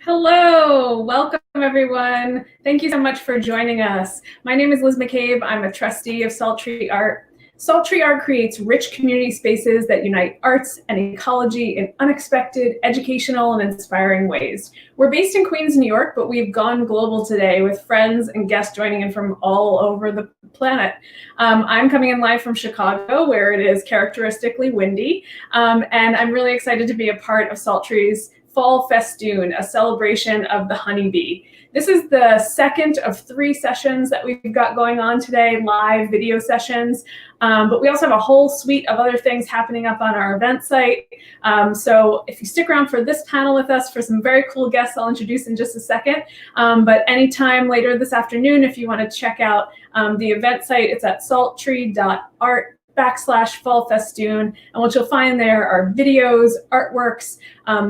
Hello, welcome everyone. Thank you so much for joining us. My name is Liz McCabe. I'm a trustee of Salt Tree Art. Salt Tree Art creates rich community spaces that unite arts and ecology in unexpected, educational, and inspiring ways. We're based in Queens, New York, but we've gone global today with friends and guests joining in from all over the planet. I'm coming in live from Chicago, where it is characteristically windy, and I'm really excited to be a part of Salt Tree's Fall Festoon, a celebration of the honeybee. This is the second of 3 sessions that we've got going on today, live video sessions, but we also have a whole suite of other things happening up on our event site. So if you stick around for this panel with us for some very cool guests I'll introduce in just a second, but anytime later this afternoon, if you want to check out the event site, it's at salttree.art/Fall Festoon, and what you'll find there are videos, artworks,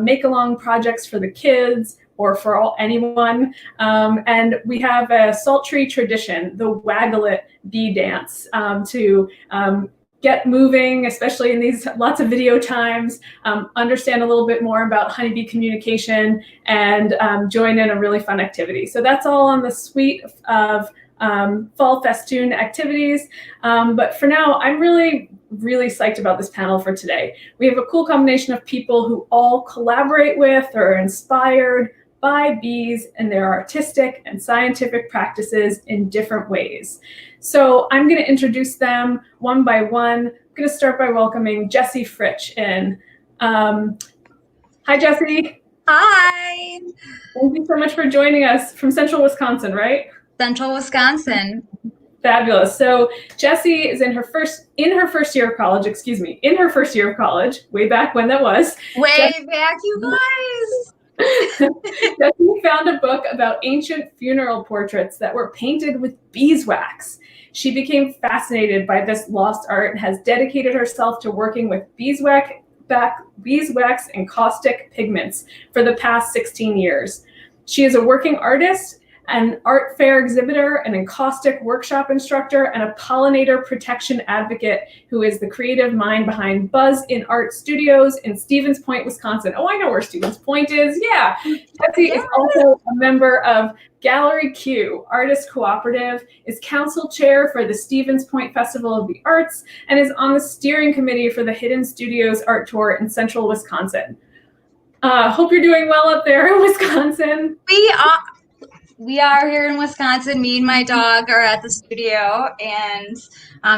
make-along projects for the kids or for anyone. And we have a Salt Tree tradition, the Waggle It bee dance, to get moving, especially in these lots of video times, understand a little bit more about honeybee communication, and join in a really fun activity. So that's all on the suite of Fall Festoon activities. But for now, I'm really psyched about this panel for today. We have a cool combination of people who all collaborate with or are inspired by bees and their artistic and scientific practices in different ways. So I'm going to introduce them one by one. I'm going to start by welcoming Jessie FRISTCH in. Hi, Jessie. Hi. Thank you so much for joining us from Central Wisconsin, right? Central Wisconsin. Fabulous. So Jessie is in her first year of college, way back when that was. Back, you guys. Jessie found a book about ancient funeral portraits that were painted with beeswax. She became fascinated by this lost art and has dedicated herself to working with beeswax encaustic pigments for the past 16 years. She is a working artist, an art fair exhibitor, an encaustic workshop instructor, and a pollinator protection advocate who is the creative mind behind Buzz in Art Studios in Stevens Point, Wisconsin. Oh, I know where Stevens Point is. Yeah. Jessie is also a member of Gallery Q, Artist Cooperative, is council chair for the Stevens Point Festival of the Arts, and is on the steering committee for the Hidden Studios Art Tour in Central Wisconsin. Hope you're doing well up there in Wisconsin. We are here in Wisconsin. Me and my dog are at the studio, and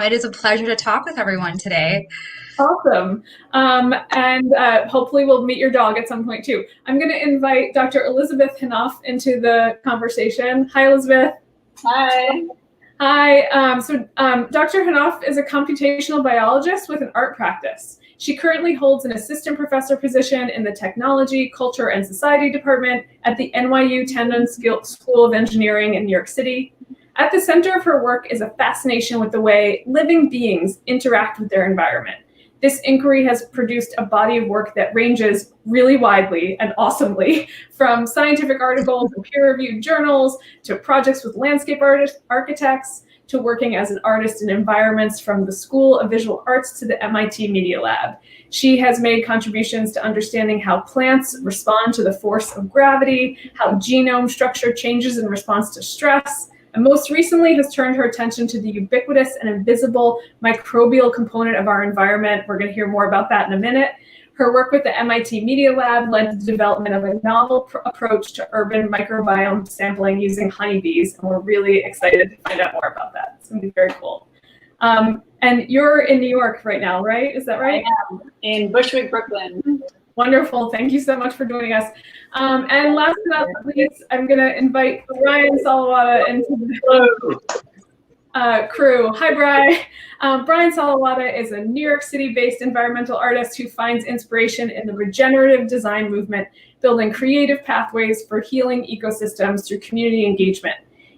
it is a pleasure to talk with everyone today. Awesome. And hopefully we'll meet your dog at some point too. I'm going to invite Dr. Elizabeth Hanoff into the conversation. Hi, Elizabeth. Hi. Hi. Dr. Hanoff is a computational biologist with an art practice. She currently holds an assistant professor position in the Technology, Culture, and Society Department at the NYU Tandon School of Engineering in New York City. At the center of her work is a fascination with the way living beings interact with their environment. This inquiry has produced a body of work that ranges really widely and awesomely, from scientific articles and peer-reviewed journals to projects with landscape architects, to working as an artist in environments from the School of Visual Arts to the MIT Media Lab. She has made contributions to understanding how plants respond to the force of gravity, how genome structure changes in response to stress, and most recently has turned her attention to the ubiquitous and invisible microbial component of our environment. We're going to hear more about that in a minute. Her work with the MIT Media Lab led to the development of a novel approach to urban microbiome sampling using honeybees, and we're really excited to find out more about that. It's going to be very cool. And you're in New York right now, right? Is that right? I am in Bushwick, Brooklyn. Wonderful. Thank you so much for joining us. And last but not least, I'm going to invite Brian Soliwoda into the crew. Hi, Brian. Brian Soliwoda is a New York City-based environmental artist who finds inspiration in the regenerative design movement, building creative pathways for healing ecosystems through community engagement.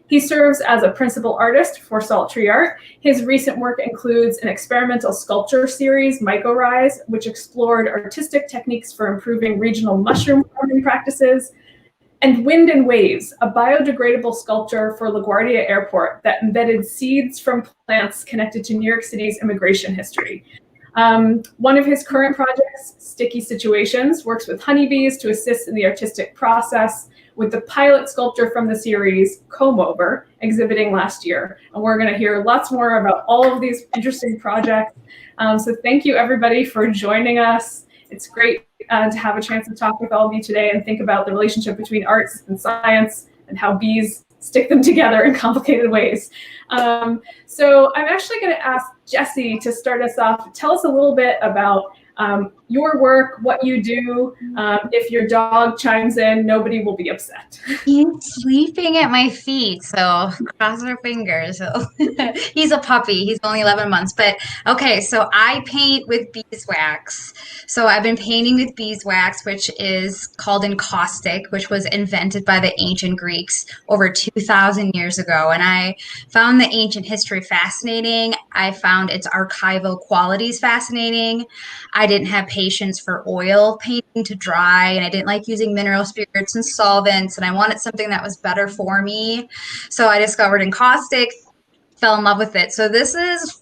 He serves as a principal artist for Salt Tree Art. His recent work includes an experimental sculpture series, Mycorrhize, which explored artistic techniques for improving regional mushroom farming practices, and Wind and Waves, a biodegradable sculpture for LaGuardia Airport that embedded seeds from plants connected to New York City's immigration history. One of his current projects, Sticky Situations, works with honeybees to assist in the artistic process, with the pilot sculpture from the series, Comb Over, exhibiting last year. And we're going to hear lots more about all of these interesting projects. So thank you, everybody, for joining us. It's great to have a chance to talk with all of you today and think about the relationship between arts and science and how bees stick them together in complicated ways. So I'm actually going to ask Jessie to start us off. Tell us a little bit about your work, what you do. If your dog chimes in, nobody will be upset. He's sleeping at my feet, so cross our fingers. So he's a puppy. He's only 11 months. But okay, so I paint with beeswax. So I've been painting with beeswax, which is called encaustic, which was invented by the ancient Greeks over 2,000 years ago. And I found the ancient history fascinating. I found its archival qualities fascinating. I didn't have patience for oil painting to dry, and I didn't like using mineral spirits and solvents, and I wanted something that was better for me. So I discovered encaustic, fell in love with it. So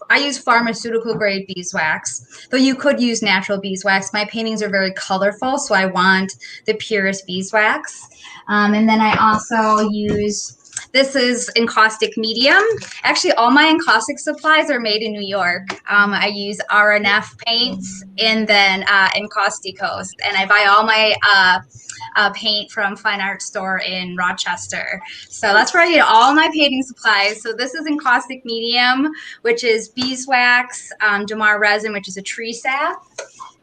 I use pharmaceutical grade beeswax, though you could use natural beeswax. My paintings are very colorful, so I want the purest beeswax. And then I also this is encaustic medium. Actually, all my encaustic supplies are made in New York. I use RNF paints and then encausticos. And I buy all my paint from Fine Art Store in Rochester. So that's where I get all my painting supplies. So this is encaustic medium, which is beeswax, damar resin, which is a tree sap.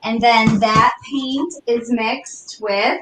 And then that paint is mixed with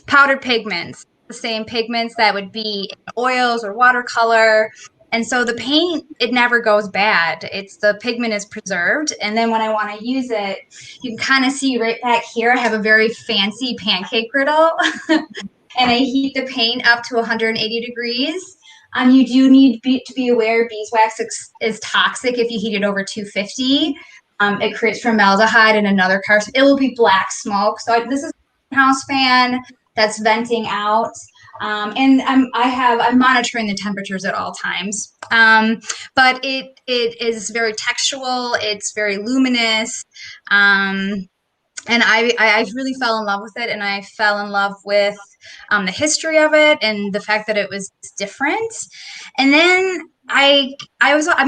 powdered pigments, the same pigments that would be in oils or watercolor. And so the paint, it never goes bad. The pigment is preserved. And then when I want to use it, you can kind of see right back here, I have a very fancy pancake griddle. And I heat the paint up to 180 degrees. You do need to be aware beeswax is toxic if you heat it over 250. It creates formaldehyde and another carcinogen. It will be black smoke. So this is a house fan that's venting out. And I'm monitoring the temperatures at all times. But it is very textual. It's very luminous. And I really fell in love with it, and I fell in love with the history of it and the fact that it was different. And then I'm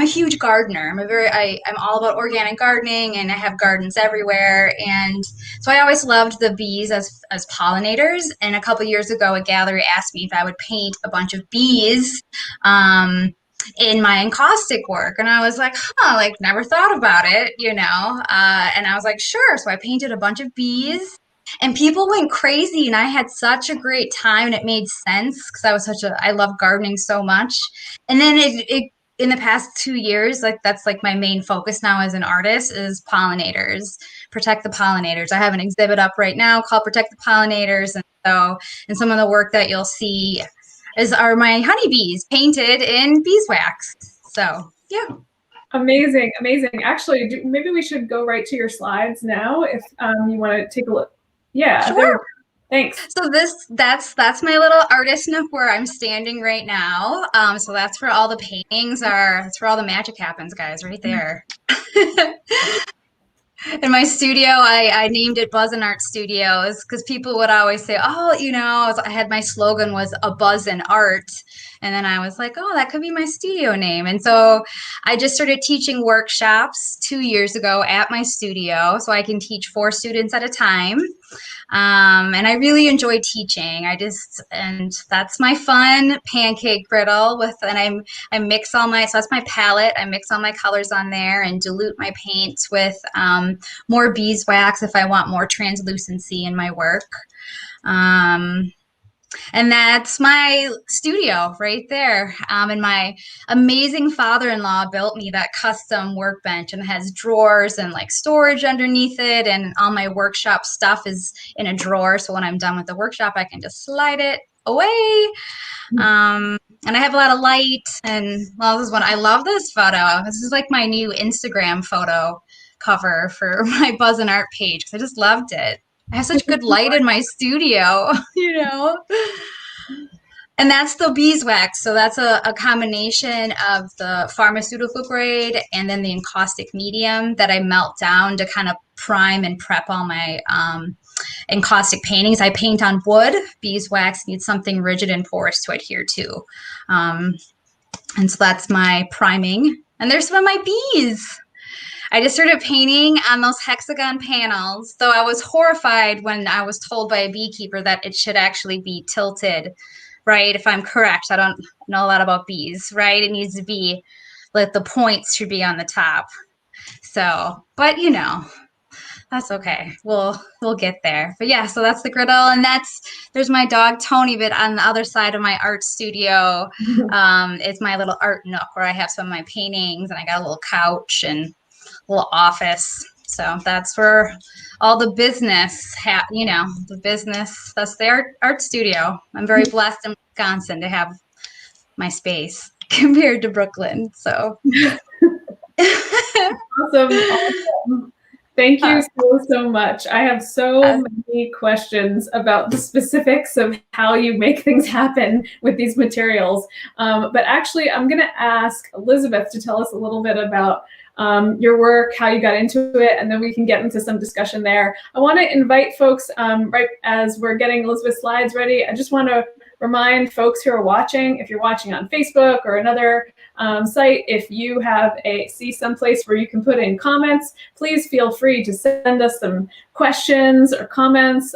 a huge gardener. I'm all about organic gardening, and I have gardens everywhere. And so I always loved the bees as pollinators. And a couple years ago, a gallery asked me if I would paint a bunch of bees in my encaustic work. And I was like, never thought about it, and I was like, sure. So I painted a bunch of bees, and people went crazy, and I had such a great time, and it made sense because I love gardening so much. And then it in the past 2 years, that's my main focus now as an artist is pollinators, protect the pollinators. I have an exhibit up right now called Protect the Pollinators. And some of the work that you'll see are my honeybees painted in beeswax. So, yeah. Amazing. Actually, maybe we should go right to your slides now if you want to take a look. Yeah. Sure. Thanks. So that's my little artist nook where I'm standing right now. So that's where all the paintings are. That's where all the magic happens, guys, right there. In my studio, I named it Buzz and Art Studios because people would always say, I had my slogan was a buzz in art. And then I was like, that could be my studio name. And so I just started teaching workshops 2 years ago at my studio so I can teach 4 students at a time. And I really enjoy teaching. And that's my fun pancake griddle I mix so that's my palette. I mix all my colors on there and dilute my paints with more beeswax if I want more translucency in my work. And that's my studio right there. And my amazing father-in-law built me that custom workbench, and it has drawers and storage underneath it. And all my workshop stuff is in a drawer. So when I'm done with the workshop, I can just slide it away. And I have a lot of light. And this is I love this photo. This is my new Instagram photo cover for my Buzz and Art page because I just loved it. I have such good light in my studio, And that's the beeswax. So that's a combination of the pharmaceutical grade and then the encaustic medium that I melt down to kind of prime and prep all my encaustic paintings. I paint on wood. Beeswax needs something rigid and porous to adhere to. And so that's my priming. And there's some of my bees. I just started painting on those hexagon panels, though I was horrified when I was told by a beekeeper that it should actually be tilted, right? If I'm correct, I don't know a lot about bees, right? It needs to be like the points should be on the top. So, but you know, that's okay. We'll get there. But yeah, so that's the griddle, and there's my dog Tony. But on the other side of my art studio, it's my little art nook where I have some of my paintings, and I got a little couch and little office. So that's where all the business, the business. That's the art studio. I'm very blessed in Wisconsin to have my space compared to Brooklyn. So Awesome. Thank you so much. I have so many questions about the specifics of how you make things happen with these materials. But actually, I'm going to ask Elizabeth to tell us a little bit about your work, how you got into it, and then we can get into some discussion there. I want to invite folks, right as we're getting Elizabeth's slides ready, I just want to remind folks who are watching, if you're watching on Facebook or another site, if you see someplace where you can put in comments, please feel free to send us some questions or comments.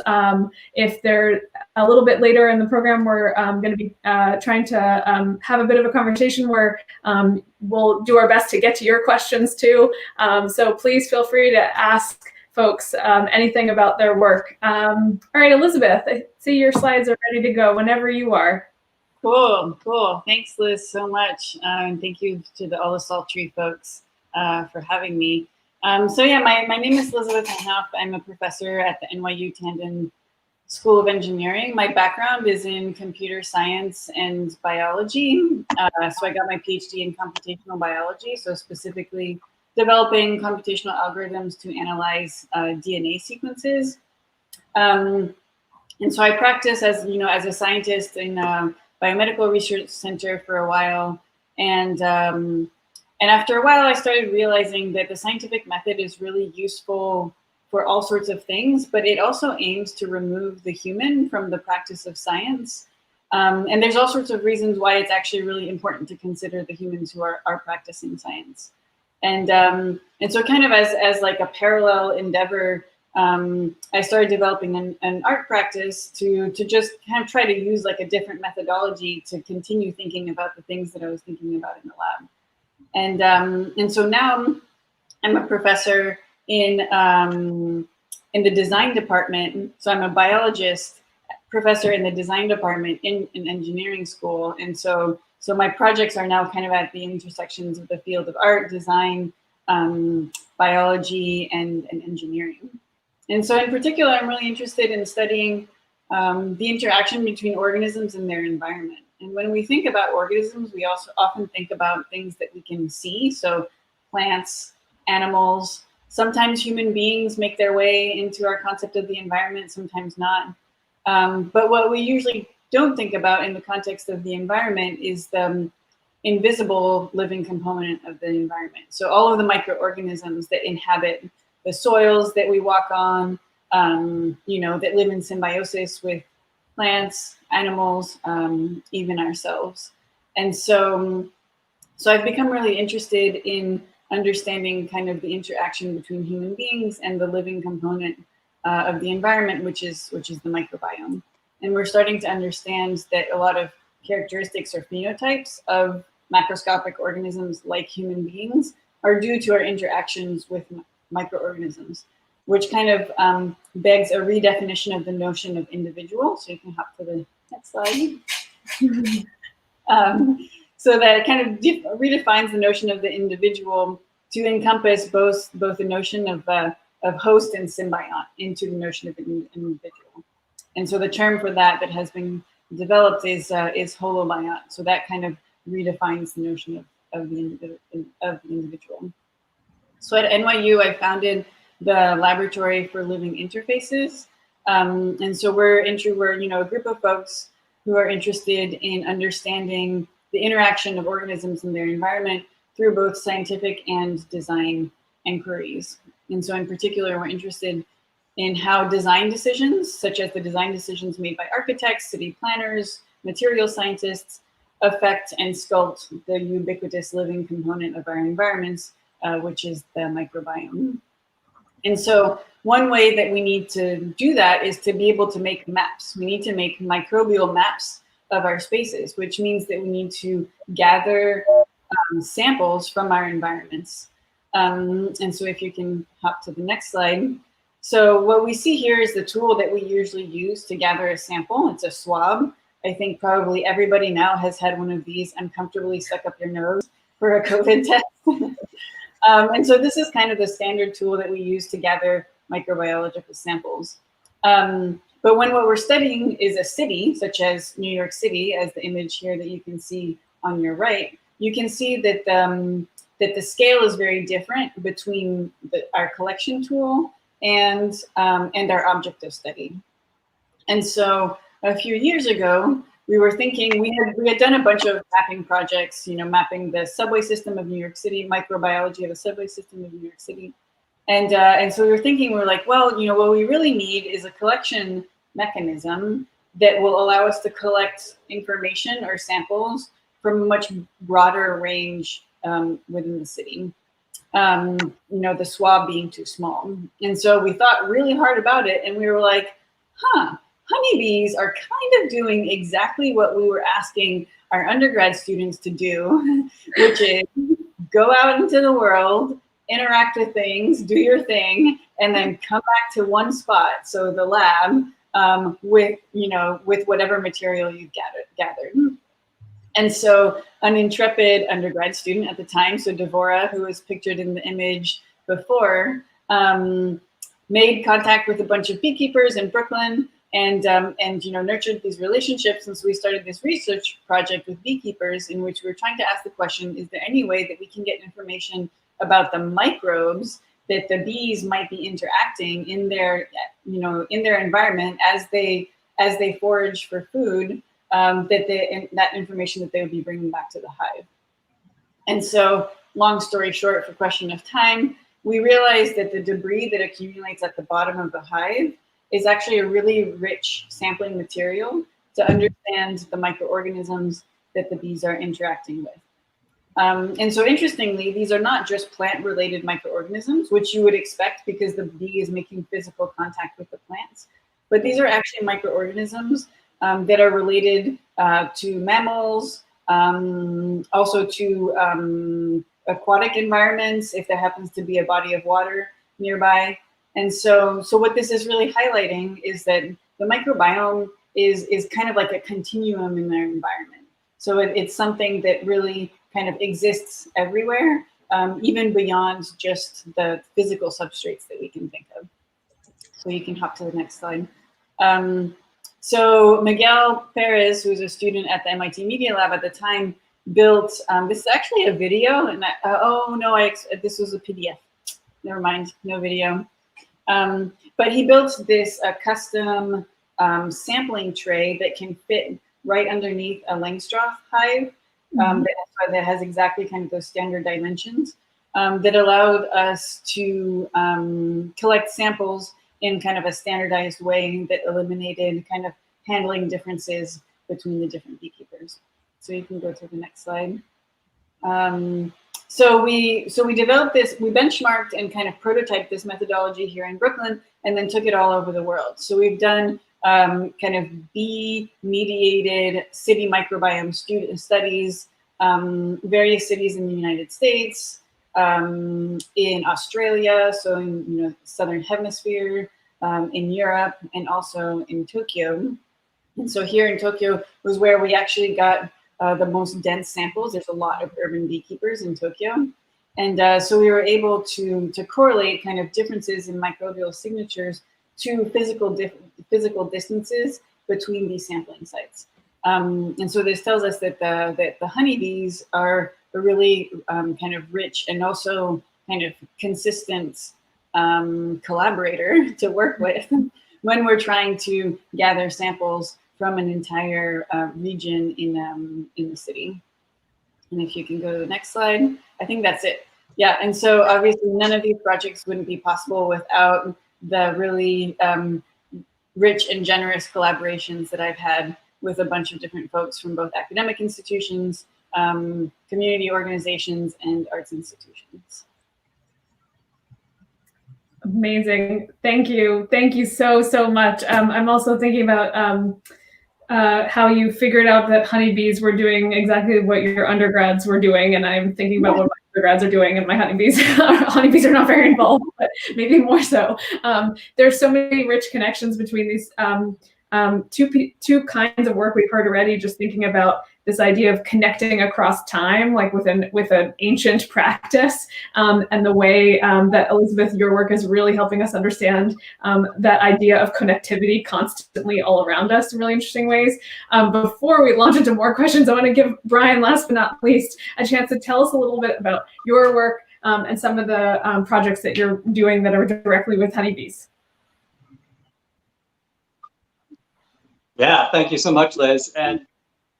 If they're a little bit later in the program, we're going to be trying to have a bit of a conversation where we'll do our best to get to your questions too. So please feel free to ask folks anything about their work. All right, Elizabeth, I see your slides are ready to go whenever you are. Cool. Thanks, Liz, so much. And thank you to all the Sultry folks for having me. So yeah, my name is Elizabeth Hanoff. I'm a professor at the NYU Tandon School of Engineering. My background is in computer science and biology. So I got my PhD in computational biology, so specifically developing computational algorithms to analyze DNA sequences. And so I practice as a scientist in a biomedical research center for a while. And after a while, I started realizing that the scientific method is really useful for all sorts of things, but it also aims to remove the human from the practice of science. And there's all sorts of reasons why it's actually really important to consider the humans who are practicing science. And so kind of as like a parallel endeavor, I started developing an art practice to just kind of try to use like a different methodology to continue thinking about the things that I was thinking about in the lab. And so now I'm a professor in the design department. So I'm a biologist professor in the design department in engineering school. And so my projects are now kind of at the intersections of the field of art, design, biology, and engineering. And so in particular, I'm really interested in studying the interaction between organisms and their environment. And when we think about organisms, we also often think about things that we can see. So plants, animals, sometimes human beings make their way into our concept of the environment, sometimes not. But what we usually don't think about in the context of the environment is the invisible living component of the environment. So all of the microorganisms that inhabit the soils that we walk on, that live in symbiosis with plants, animals, even ourselves. And so I've become really interested in understanding kind of the interaction between human beings and the living component of the environment, which is the microbiome. And we're starting to understand that a lot of characteristics or phenotypes of macroscopic organisms like human beings are due to our interactions with microorganisms, which kind of begs a redefinition of the notion of individual. So you can hop to the next slide. So that kind of redefines the notion of the individual to encompass both the notion of host and symbiont into the notion of an individual. And so the term for that has been developed is holobiont. So that kind of redefines the notion of the individual. So at NYU, I founded the Laboratory for Living Interfaces. And so we're a group of folks who are interested in understanding the interaction of organisms in their environment through both scientific and design inquiries. And so in particular, we're interested in how design decisions, such as the design decisions made by architects, city planners, material scientists, affect and sculpt the ubiquitous living component of our environments, which is the microbiome. And so one way that we need to do that is to be able to make maps. We need to make microbial maps of our spaces, which means that we need to gather samples from our environments. And so if you can hop to the next slide. So what we see here is the tool that we usually use to gather a sample. It's a swab. I think probably everybody now has had one of these uncomfortably stuck up your nose for a COVID test. And so this is kind of the standard tool that we use to gather microbiological samples. But when what we're studying is a city, such as New York City, as the image here that you can see on your right, you can see that the scale is very different between our collection tool and our object of study. And so a few years ago, we were thinking, we had done a bunch of mapping projects, mapping the subway system of New York City, microbiology of the subway system of New York City. And so we were thinking, we're like, well, what we really need is a collection mechanism that will allow us to collect information or samples from a much broader range within the city. The swab being too small. And so we thought really hard about it, and we were like, honeybees are kind of doing exactly what we were asking our undergrad students to do, which is go out into the world, interact with things, do your thing, and then come back to one spot, so the lab, with whatever material you've gathered. And so an intrepid undergrad student at the time, so Devora, who was pictured in the image before, made contact with a bunch of beekeepers in Brooklyn and nurtured these relationships. And so we started this research project with beekeepers in which we were trying to ask the question, is there any way that we can get information about the microbes that the bees might be interacting in their environment as they forage for food, that information that they would be bringing back to the hive. And so, long story short, for question of time, we realized that the debris that accumulates at the bottom of the hive is actually a really rich sampling material to understand the microorganisms that the bees are interacting with. And so interestingly, these are not just plant-related microorganisms, which you would expect because the bee is making physical contact with the plants, but these are actually microorganisms that are related to mammals, also to aquatic environments, if there happens to be a body of water nearby. And so what this is really highlighting is that the microbiome is kind of like a continuum in their environment. So it's something that really kind of exists everywhere, even beyond just the physical substrates that we can think of. So you can hop to the next slide. So Miguel Perez, who was a student at the MIT Media Lab at the time, built, this is actually a video, and this was a PDF. Never mind, no video. But he built this custom sampling tray that can fit right underneath a Langstroth hive, that has exactly kind of those standard dimensions, that allowed us to collect samples in kind of a standardized way that eliminated kind of handling differences between the different beekeepers. So you can go to the next slide. So we developed this, we benchmarked and kind of prototyped this methodology here in Brooklyn and then took it all over the world. So we've done kind of bee-mediated city microbiome studies, various cities in the United States, in Australia, so in Southern Hemisphere, in Europe, and also in Tokyo. And so here in Tokyo was where we actually got the most dense samples. There's a lot of urban beekeepers in Tokyo. And so we were able to correlate kind of differences in microbial signatures to physical distances between these sampling sites. And so this tells us that the honeybees are a really kind of rich and also kind of consistent collaborator to work with when we're trying to gather samples from an entire region in the city. And if you can go to the next slide, I think that's it. Yeah, and so obviously none of these projects wouldn't be possible without the really rich and generous collaborations that I've had with a bunch of different folks from both academic institutions, community organizations, and arts institutions. Amazing. Thank you. Thank you so, so much. I'm also thinking about how you figured out that honeybees were doing exactly what your undergrads were doing. And I'm thinking about what my undergrads are doing, and my honeybees honeybees are not very involved, but maybe more so. There's so many rich connections between these two kinds of work we've heard already, just thinking about this idea of connecting across time, like with an ancient practice, and the way that Elizabeth, your work is really helping us understand that idea of connectivity constantly all around us in really interesting ways. Before we launch into more questions, I want to give Brian, last but not least, a chance to tell us a little bit about your work and some of the projects that you're doing that are directly with honeybees. Yeah, thank you so much, Liz. And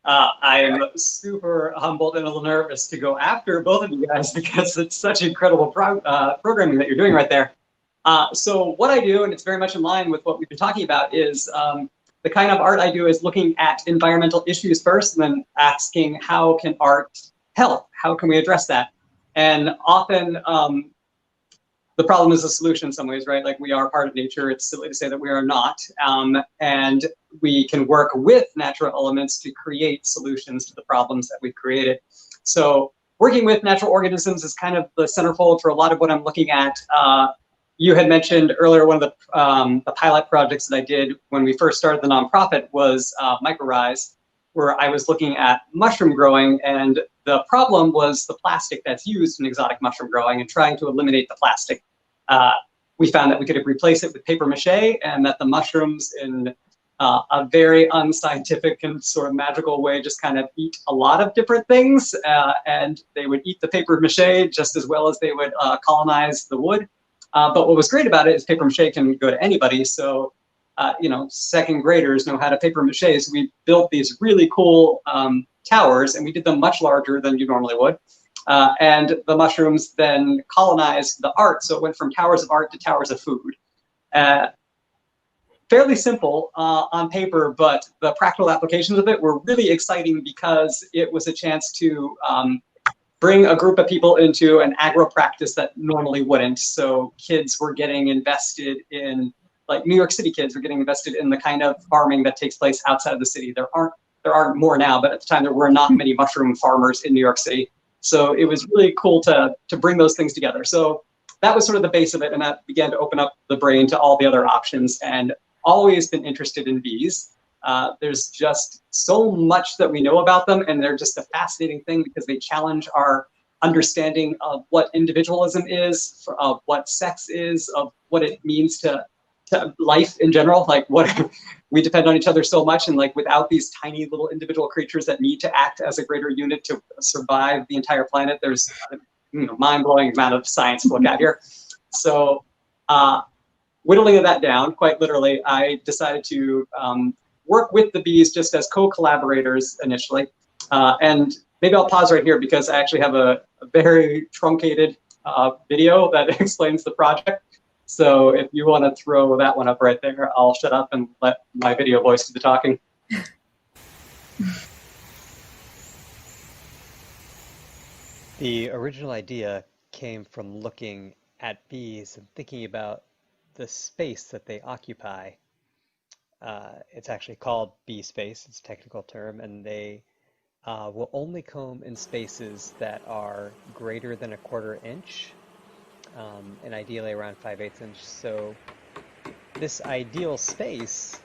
I am super humbled and a little nervous to go after both of you guys because it's such incredible programming that you're doing right there. So what I do, and it's very much in line with what we've been talking about, is the kind of art I do is looking at environmental issues first and then asking how can art help? How can we address that? And often the problem is a solution in some ways, right? Like, we are part of nature. It's silly to say that we are not. And we can work with natural elements to create solutions to the problems that we've created. So working with natural organisms is kind of the centerfold for a lot of what I'm looking at. You had mentioned earlier one of the pilot projects that I did when we first started the nonprofit was MicroRise, where I was looking at mushroom growing, and the problem was the plastic that's used in exotic mushroom growing, and trying to eliminate the plastic. We found that we could replace it with paper mache, and that the mushrooms, in a very unscientific and sort of magical way, just kind of eat a lot of different things, and they would eat the paper mache just as well as they would colonize the wood. But what was great about it is paper mache can go to anybody. So you know, second graders know how to paper mache. So we built these really cool towers, and we did them much larger than you normally would. And the mushrooms then colonized the art. So it went from towers of art to towers of food. Fairly simple on paper, but the practical applications of it were really exciting because it was a chance to bring a group of people into an agro practice that normally wouldn't. So kids were getting invested in, like New York City kids were getting invested in the kind of farming that takes place outside of the city. There are more now, but at the time there were not many mushroom farmers in New York City. So it was really cool to bring those things together. So that was sort of the base of it, and that began to open up the brain to all the other options, and always been interested in bees. There's just so much that we know about them, and they're just a fascinating thing because they challenge our understanding of what individualism is, of what sex is, of what it means to life in general. Like, what we depend on each other so much, and like without these tiny little individual creatures that need to act as a greater unit to survive the entire planet, there's a mind-blowing amount of science to look at here. So whittling that down, quite literally, I decided to work with the bees just as co-collaborators initially. And maybe I'll pause right here because I actually have a very truncated video that explains the project. So if you want to throw that one up right there, I'll shut up and let my video voice do the talking. The original idea came from looking at bees and thinking about the space that they occupy. It's actually called bee space, it's a technical term, and they will only comb in spaces that are greater than 1/4 inch. And ideally around 5/8 inch. So this ideal space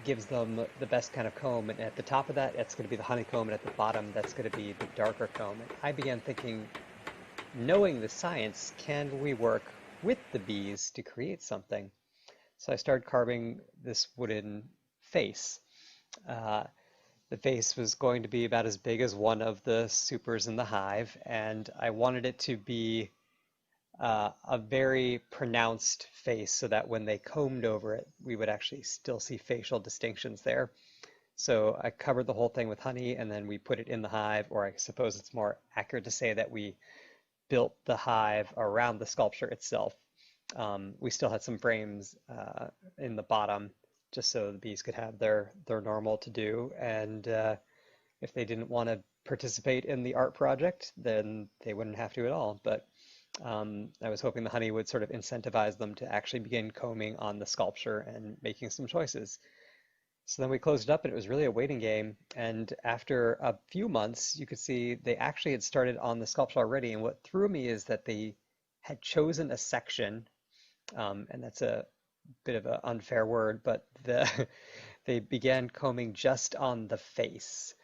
gives them the best kind of comb, and at the top of that, it's going to be the honeycomb, and at the bottom, that's going to be the darker comb. And I began thinking, knowing the science, can we work with the bees to create something? So I started carving this wooden face. The face was going to be about as big as one of the supers in the hive, and I wanted it to be a very pronounced face so that when they combed over it, we would actually still see facial distinctions there. So I covered the whole thing with honey and then we put it in the hive, or I suppose it's more accurate to say that we built the hive around the sculpture itself. We still had some frames in the bottom just so the bees could have their normal to do. And if they didn't want to participate in the art project, then they wouldn't have to at all. But I was hoping the honey would sort of incentivize them to actually begin combing on the sculpture and making some choices. So then we closed it up and it was really a waiting game. And after a few months, you could see they actually had started on the sculpture already. And what threw me is that they had chosen a section, and that's a bit of an unfair word, but they began combing just on the face.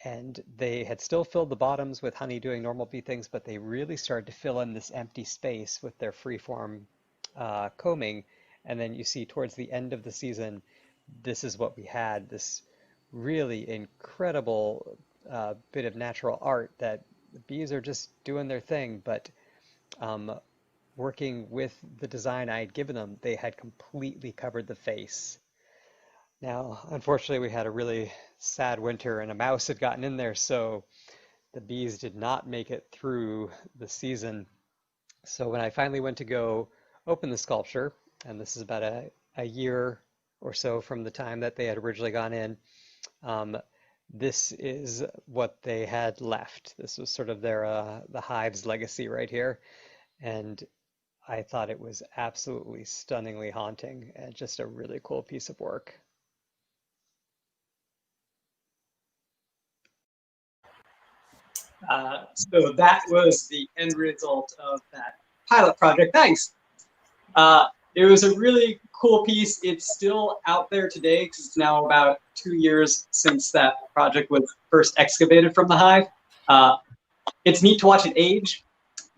And they had still filled the bottoms with honey doing normal bee things, but they really started to fill in this empty space with their freeform combing. And then you see towards the end of the season, this is what we had, this really incredible bit of natural art that the bees are just doing their thing, but working with the design I had given them, they had completely covered the face. Now, unfortunately, we had a really sad winter and a mouse had gotten in there, so the bees did not make it through the season. So when I finally went to go open the sculpture, and this is about a year or so from the time that they had originally gone in, this is what they had left. This was sort of their the hive's legacy right here, and I thought it was absolutely stunningly haunting and just a really cool piece of work. So that was the end result of that pilot project. Thanks. It was a really cool piece. It's still out there today because it's now about 2 years since that project was first excavated from the hive. It's neat to watch it age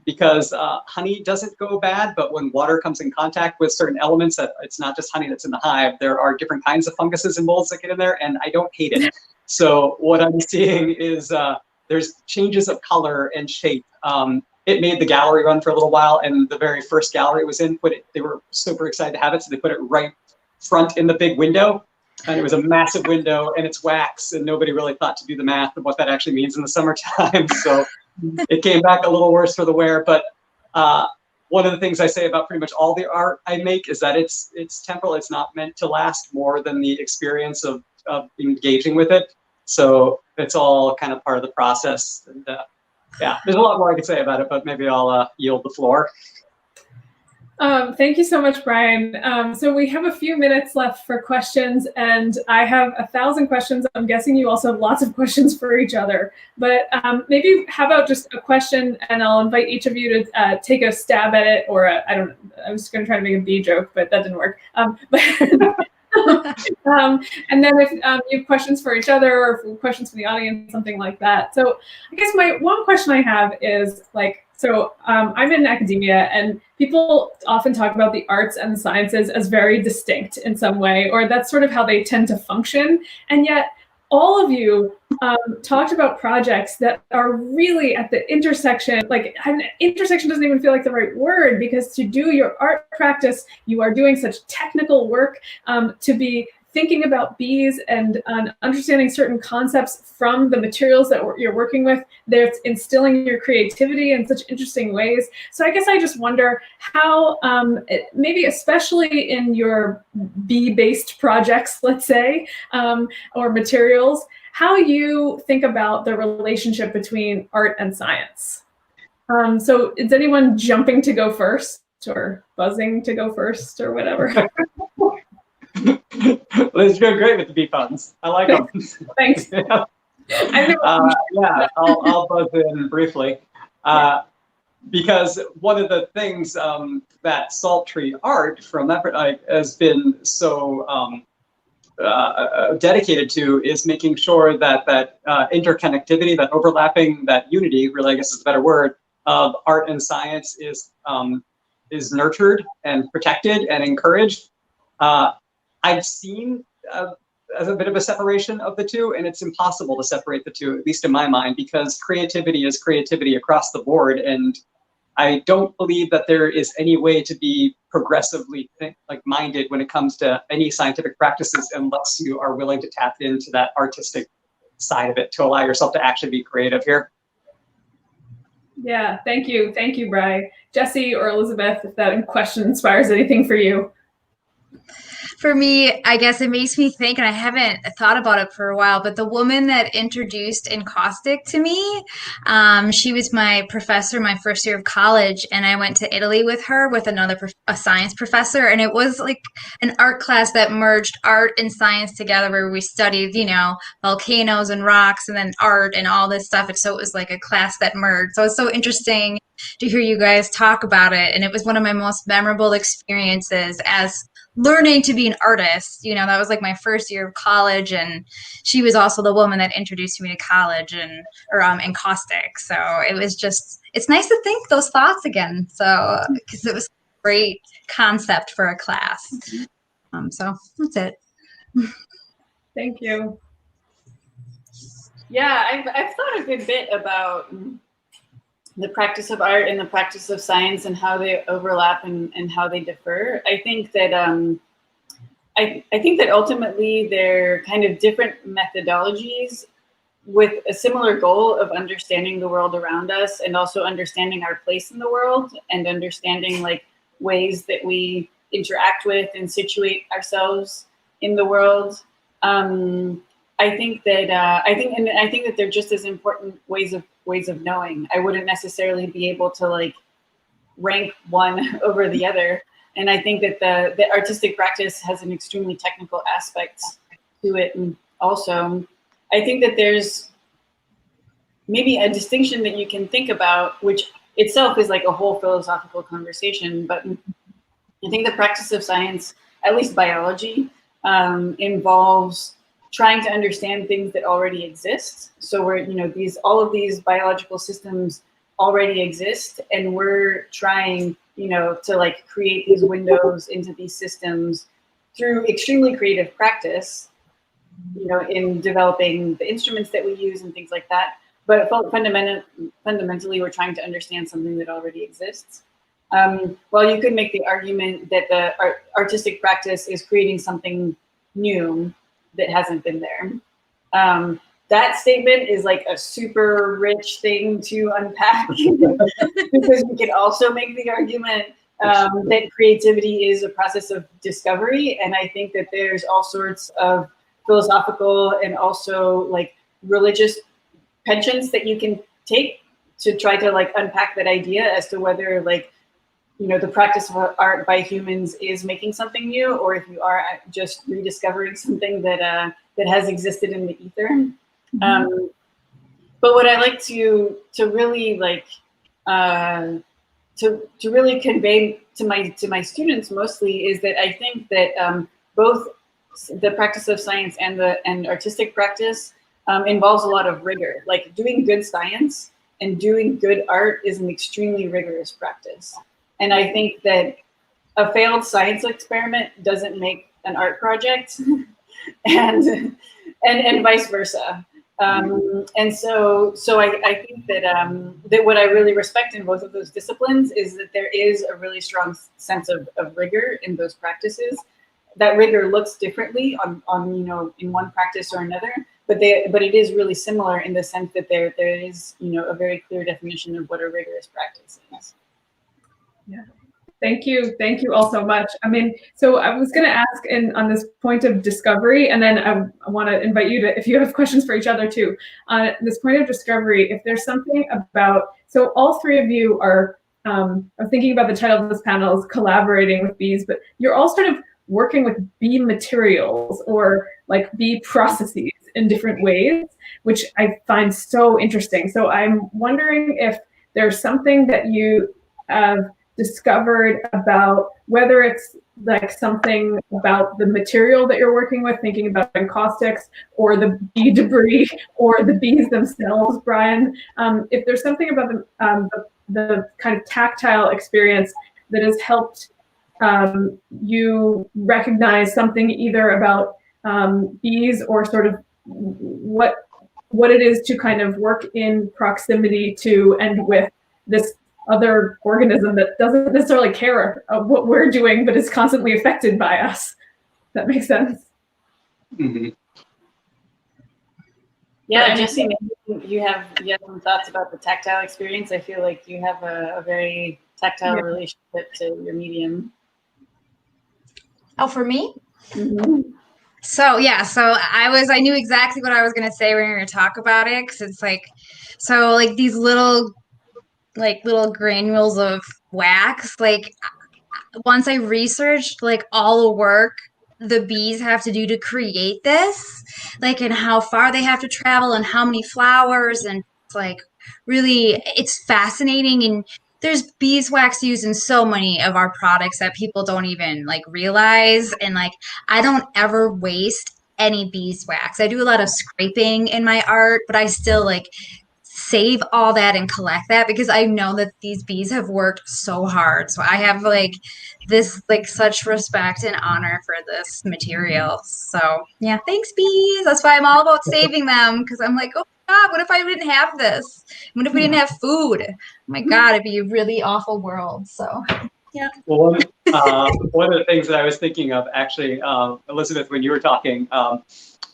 because honey doesn't go bad, but when water comes in contact with certain elements, that it's not just honey that's in the hive, there are different kinds of funguses and molds that get in there, and I don't hate it. So what I'm seeing is there's changes of color and shape. It made the gallery run for a little while, and the very first gallery was in, they were super excited to have it, so they put it right front in the big window, and it was a massive window, and it's wax, and nobody really thought to do the math of what that actually means in the summertime, so it came back a little worse for the wear. But one of the things I say about pretty much all the art I make is that it's temporal. It's not meant to last more than the experience of engaging with it. So it's all kind of part of the process. And yeah, there's a lot more I could say about it, but maybe I'll yield the floor. Thank you so much, Brian. So we have a few minutes left for questions, and I have 1,000 questions. I'm guessing you also have lots of questions for each other. But maybe how about just a question, and I'll invite each of you to take a stab at it, or I was going to try to make a bee joke, but that didn't work. And then if you have questions for each other or questions from the audience, something like that. So I guess my one question I have is I'm in academia, and people often talk about the arts and the sciences as very distinct in some way, or that's sort of how they tend to function. And yet all of you talked about projects that are really at the intersection. Like, intersection doesn't even feel like the right word, because to do your art practice, you are doing such technical work, to be thinking about bees and understanding certain concepts from the materials that you're working with. That's instilling your creativity in such interesting ways. So I guess I just wonder how, maybe especially in your bee-based projects, let's say, or materials, how you think about the relationship between art and science. So is anyone jumping to go first, or buzzing to go first, or whatever? Liz, you're doing great with the bee puns. I like them. Thanks. Yeah, I'll buzz in briefly. Because one of the things that salt tree art from that has been so dedicated to is making sure that interconnectivity, that overlapping, that unity, really I guess is a better word, of art and science is nurtured and protected and encouraged. I've seen as a bit of a separation of the two, and it's impossible to separate the two, at least in my mind, because creativity is creativity across the board. And I don't believe that there is any way to be progressively minded when it comes to any scientific practices unless you are willing to tap into that artistic side of it to allow yourself to actually be creative here. Yeah, thank you, Bri. Jessie or Elizabeth, if that question inspires anything for you. For me, I guess it makes me think, and I haven't thought about it for a while, but the woman that introduced encaustic to me, she was my professor my first year of college, and I went to Italy with her with a science professor, and it was like an art class that merged art and science together, where we studied, volcanoes and rocks, and then art and all this stuff. And so it was like a class that merged. So it's so interesting to hear you guys talk about it, and it was one of my most memorable experiences as learning to be an artist. That was like my first year of college, and she was also the woman that introduced me to college or encaustic. So it's nice to think those thoughts again. So, because it was a great concept for a class. So that's it. Thank you. Yeah, I've thought a good bit about the practice of art and the practice of science and how they overlap and how they differ. I think that I think that ultimately they're kind of different methodologies with a similar goal of understanding the world around us and also understanding our place in the world and understanding like ways that we interact with and situate ourselves in the world. I think that they're just as important ways of knowing. I wouldn't necessarily be able to like rank one over the other. And I think that the artistic practice has an extremely technical aspect to it. And also, I think that there's maybe a distinction that you can think about, which itself is like a whole philosophical conversation. But I think the practice of science, at least biology, involves trying to understand things that already exist. So we're, all of these biological systems already exist, and we're trying, to like create these windows into these systems through extremely creative practice, in developing the instruments that we use and things like that. But fundamentally, we're trying to understand something that already exists. Well, you could make the argument that the artistic practice is creating something new that hasn't been there. That statement is like a super rich thing to unpack because we can also make the argument that creativity is a process of discovery. And I think that there's all sorts of philosophical and also like religious penchants that you can take to try to like unpack that idea as to whether like, the practice of art by humans is making something new, or if you are just rediscovering something that has existed in the ether. Mm-hmm. But what I like to really like to really convey to my students mostly is that I think that both the practice of science and artistic practice involves a lot of rigor. Like doing good science and doing good art is an extremely rigorous practice. And I think that a failed science experiment doesn't make an art project, and vice versa. And so I think that what I really respect in both of those disciplines is that there is a really strong sense of rigor in those practices. That rigor looks differently on in one practice or another, but it is really similar in the sense that there is a very clear definition of what a rigorous practice is. Yeah. Thank you all so much. I mean, so I was going to ask on this point of discovery, and then I want to invite you to, if you have questions for each other too, on this point of discovery, if there's something about, so all three of you are, I'm thinking about the title of this panel is Collaborating with Bees, but you're all sort of working with bee materials or like bee processes in different ways, which I find so interesting. So I'm wondering if there's something that you have discovered about whether it's like something about the material that you're working with, thinking about encaustics or the bee debris or the bees themselves, Brian. If there's something about the kind of tactile experience that has helped you recognize something either about bees or sort of what it is to kind of work in proximity to and with this other organism that doesn't necessarily care what we're doing, but is constantly affected by us. That makes sense. Mm-hmm. Yeah, Jessie, maybe you have some thoughts about the tactile experience. I feel like you have a very tactile relationship to your medium. Oh, for me? Mm-hmm. So yeah, so I knew exactly what I was gonna say when we were gonna talk about it, because it's like, so like these little granules of wax, like once I researched like all the work the bees have to do to create this, like, and how far they have to travel and how many flowers, and it's like really, it's fascinating. And there's beeswax used in so many of our products that people don't even like realize. And like, I don't ever waste any beeswax. I do a lot of scraping in my art, but I still like save all that and collect that because I know that these bees have worked so hard. So I have like this like such respect and honor for this material. So yeah, thanks bees. That's why I'm all about saving them, because I'm like, oh God, what if I didn't have this? What if we didn't have food? Oh my God, it'd be a really awful world. So yeah. Well, one of the things that I was thinking of actually, Elizabeth, when you were talking,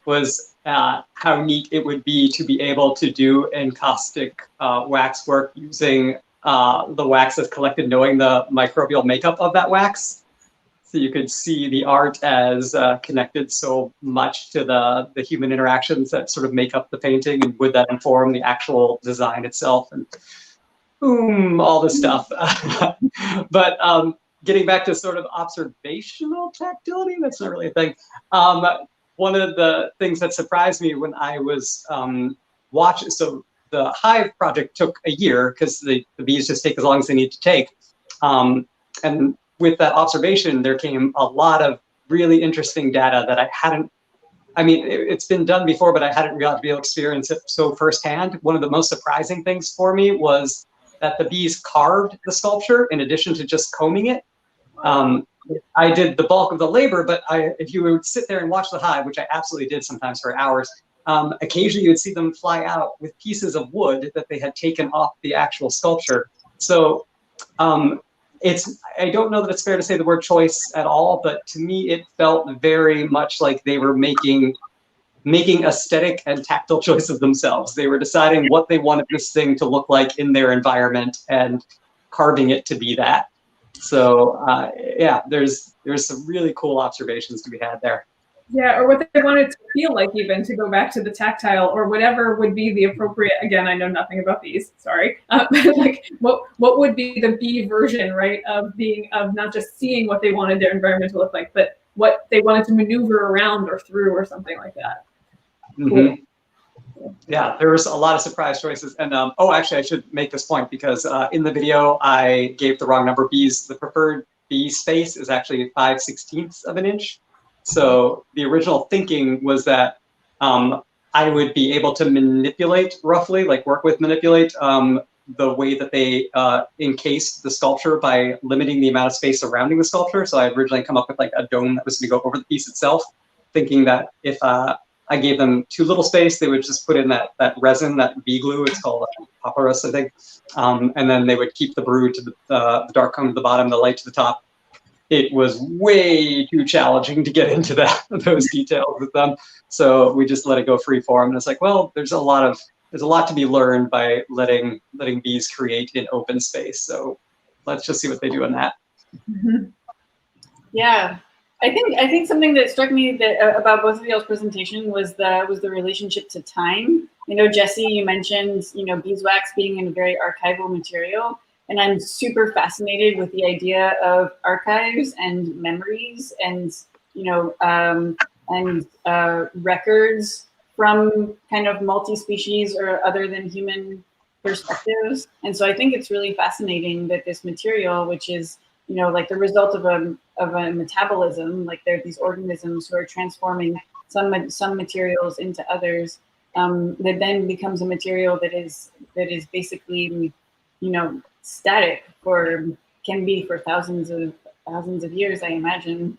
was how neat it would be to be able to do encaustic wax work using the wax that's collected, knowing the microbial makeup of that wax. So you could see the art as connected so much to the human interactions that sort of make up the painting, and would that inform the actual design itself, and boom, all this stuff. But getting back to sort of observational tactility, that's not really a thing. One of the things that surprised me when I was watching, so the hive project took a year because the bees just take as long as they need to take. And with that observation, there came a lot of really interesting data that I hadn't, I mean, it's been done before, but I hadn't got to be able to experience it so firsthand. One of the most surprising things for me was that the bees carved the sculpture in addition to just combing it. I did the bulk of the labor, but if you would sit there and watch the hive, which I absolutely did sometimes for hours, occasionally you would see them fly out with pieces of wood that they had taken off the actual sculpture. So I don't know that it's fair to say the word choice at all, but to me it felt very much like they were making aesthetic and tactile choices themselves. They were deciding what they wanted this thing to look like in their environment and carving it to be that. So yeah, there's some really cool observations to be had there. Yeah, or what they want it to feel like, even to go back to the tactile, or whatever would be the appropriate. Again, I know nothing about bees. Sorry, but like what would be the bee version, right? Of not just seeing what they wanted their environment to look like, but what they wanted to maneuver around or through, or something like that. Mm-hmm. Cool. Yeah, there was a lot of surprise choices. And oh, actually, I should make this point because in the video, I gave the wrong number of bees. The preferred bee space is actually 5/16 of an inch. So the original thinking was that I would be able to manipulate roughly, like manipulate the way that they encased the sculpture by limiting the amount of space surrounding the sculpture. So I originally come up with like a dome that was going to go over the piece itself, thinking that if I gave them too little space, they would just put in that resin, that bee glue. It's called papyrus, I think. And then they would keep the brood to the dark cone to the bottom, the light to the top. It was way too challenging to get into those details with them. So we just let it go free form. And it's like, well, there's a lot to be learned by letting bees create in open space. So let's just see what they do in that. Mm-hmm. Yeah. I think something that struck me about both of y'all's presentation was the relationship to time. You know, Jessie, you mentioned, you know, beeswax being a very archival material, and I'm super fascinated with the idea of archives and memories and, you know, records from kind of multi-species or other than human perspectives. And so I think it's really fascinating that this material, which is, you know, like the result of a metabolism, like there are these organisms who are transforming some materials into others, that then becomes a material that is basically, you know, static can be for thousands of years, I imagine.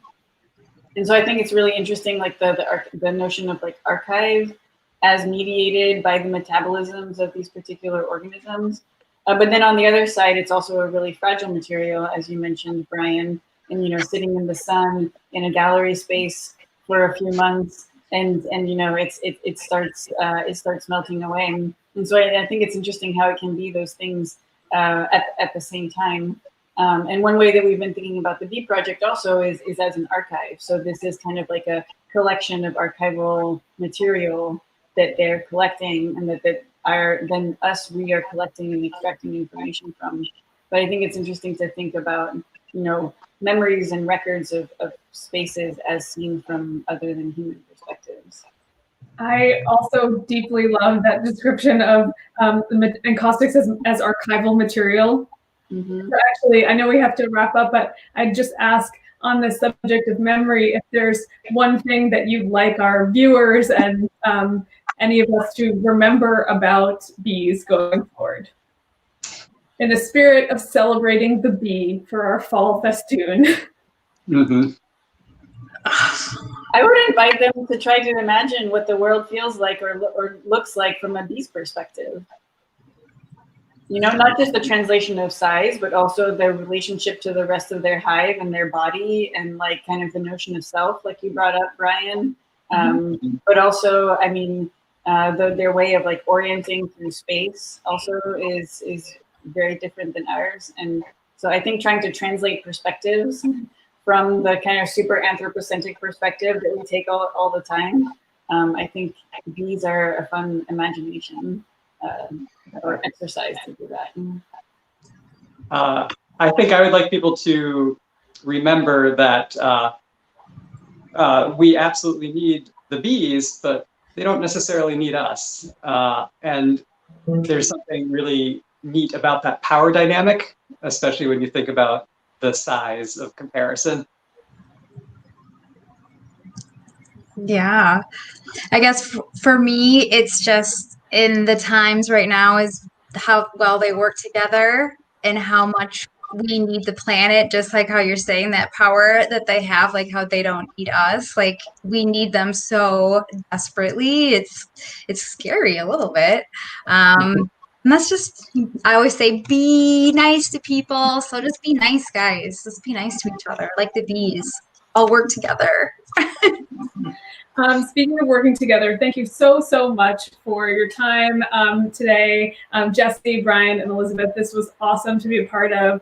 And so I think it's really interesting, like the notion of like archive as mediated by the metabolisms of these particular organisms. But then on the other side, it's also a really fragile material, as you mentioned, Brian, and, you know, sitting in the sun in a gallery space for a few months, and you know, it starts melting away. And so I think it's interesting how it can be those things at the same time. And one way that we've been thinking about the Bee Project also is as an archive. So this is kind of like a collection of archival material that they're collecting, and that are then we are collecting and extracting information from. But I think it's interesting to think about, you know, memories and records of spaces as seen from other than human perspectives. I also deeply love that description of the encaustics as archival material. Mm-hmm. So actually, I know we have to wrap up, but I'd just ask on the subject of memory, if there's one thing that you'd like our viewers and any of us to remember about bees going forward. In the spirit of celebrating the bee for our fall festoon. Mm-hmm. I would invite them to try to imagine what the world feels like or looks like from a bee's perspective. You know, not just the translation of size, but also their relationship to the rest of their hive and their body, and like kind of the notion of self, like you brought up, Brian. But also, I mean, their way of like orienting through space also is very different than ours. And so I think trying to translate perspectives from the kind of super anthropocentric perspective that we take all the time, I think bees are a fun imagination or exercise to do that. I think I would like people to remember that we absolutely need the bees, but they don't necessarily need us. And there's something really neat about that power dynamic, especially when you think about the size of comparison. Yeah, I guess for me, it's just in the times right now is how well they work together and how much we need the planet, just like how you're saying that power that they have, like how they don't need us, like we need them so desperately. It's scary a little bit. And that's just, I always say, be nice to people. So just be nice, guys. Just be nice to each other, like the bees. All work together. Speaking of working together, thank you so much for your time today. Jessie, Brian, and Elizabeth, this was awesome to be a part of.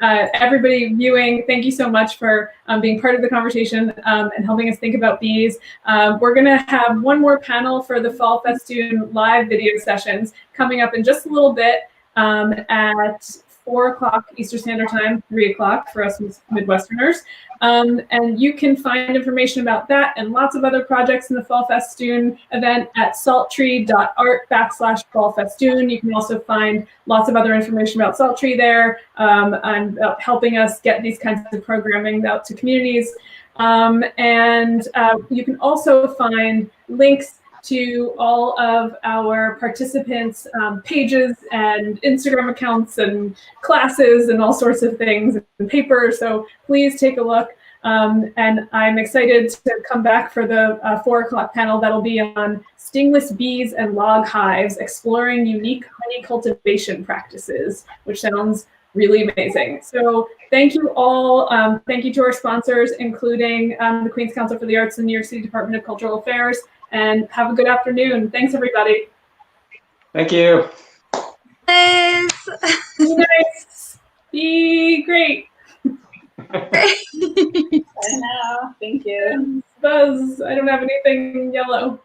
Everybody viewing, thank you so much for being part of the conversation and helping us think about bees. We're going to have one more panel for the Fall Festoon live video sessions coming up in just a little bit at 4 o'clock Eastern Standard Time, 3 o'clock for us Midwesterners. And you can find information about that and lots of other projects in the Fall Festoon event at salttree.art/Fall Festoon. You can also find lots of other information about Salt Tree there and about helping us get these kinds of programming out to communities. And you can also find links to all of our participants' pages and Instagram accounts and classes and all sorts of things and papers. So please take a look. And I'm excited to come back for the 4 o'clock panel that'll be on stingless bees and log hives, exploring unique honey cultivation practices, which sounds really amazing. So thank you all. Thank you to our sponsors, including the Queens Council for the Arts and New York City Department of Cultural Affairs. And have a good afternoon. Thanks, everybody. Thank you. Liz. Be nice. Be great. Bye now. Thank you. Buzz. I don't have anything yellow.